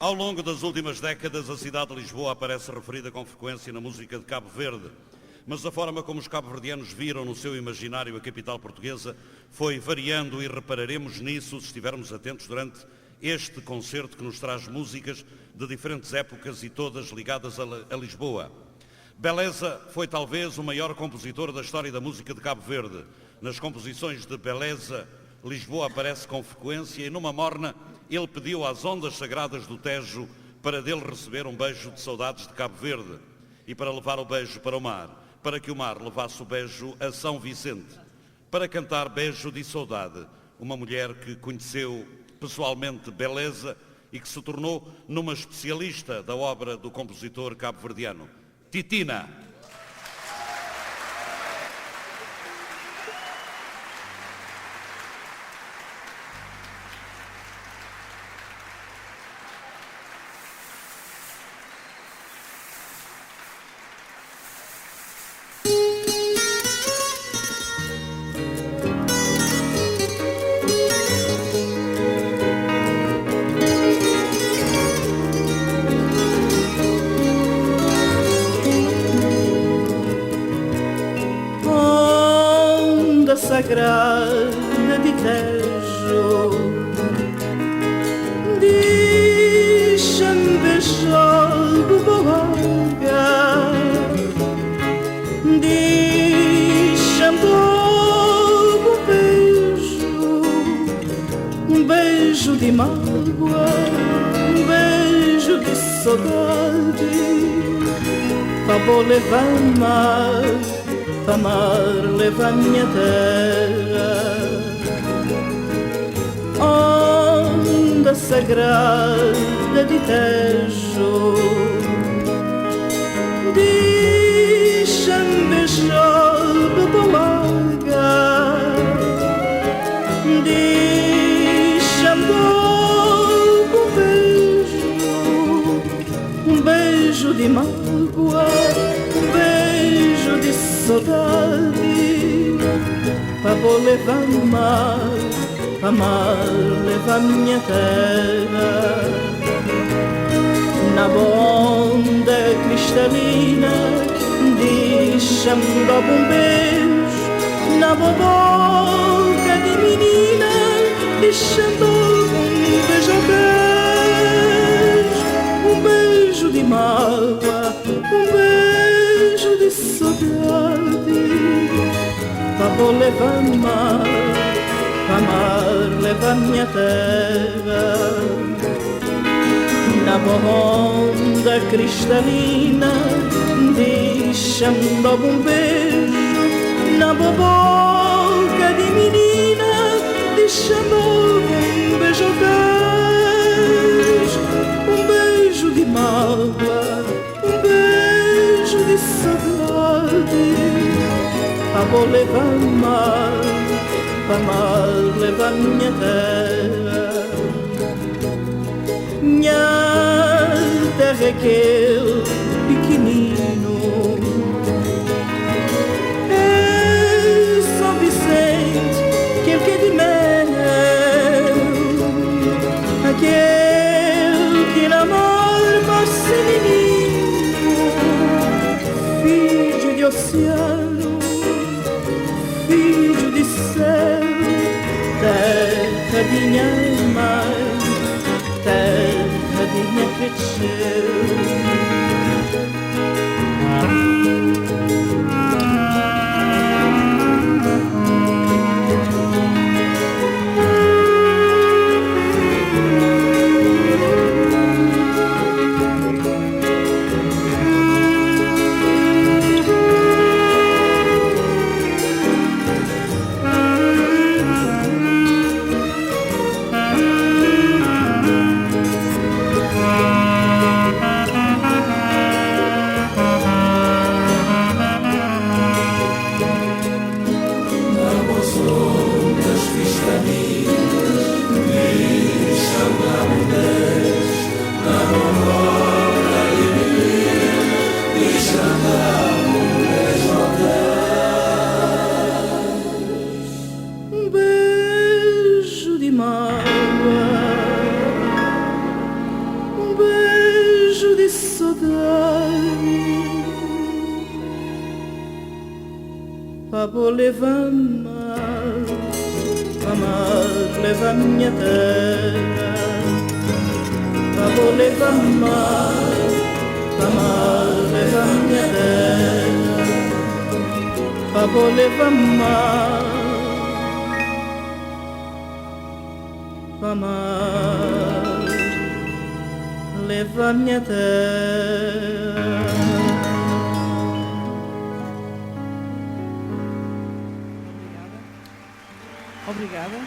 Ao longo das últimas décadas, a cidade de Lisboa aparece referida com frequência na música de Cabo Verde, mas a forma como os cabo-verdianos viram no seu imaginário a capital portuguesa foi variando e repararemos nisso se estivermos atentos durante este concerto que nos traz músicas de diferentes épocas e todas ligadas a Lisboa. Beleza foi talvez o maior compositor da história da música de Cabo Verde. Nas composições de Beleza, Lisboa aparece com frequência e numa morna ele pediu às ondas sagradas do Tejo para dele receber um beijo de saudades de Cabo Verde e para levar o beijo para o mar, para que o mar levasse o beijo a São Vicente, para cantar Beijo de Saudade, uma mulher que conheceu pessoalmente Beleza e que se tornou numa especialista da obra do compositor cabo-verdiano, Titina. Sagrada de Tejo, deixa-me beijar boboga, deixa-me dar um beijo de mágoa, um beijo de saudade, para vou levar amar leva a minha terra, onda sagrada de Tejo, deixa-me beijar bebolaga, deixa-me dar um beijo de mágoa, um beijo de saudade, para vou levar amar leva a minha terra. Na onda cristalina, deixa-me dar um beijo, na boca de menina, deixa-me dar um beijo de mágoa, um beijo de saudade, para vou levar amar leva a minha terra. Na onda cristalina, deixa-me dar um beijo, na boca de menina, deixa-me um beijo de mágoa, um beijo de saudade, para vou levar amar leva a minha terra. Minha terra é aquele pequenino, é São Vicente, que é de mel, aquele que namora mas ser menino, filho de oceano, filho de céu, terra de minha mãe, terra de minha cresceu. saudade. Pabo leva-me, leva a minha terra. Pabo leva-me, leva a minha terra. Pabo leva-me, leva a minha terra. Obrigada.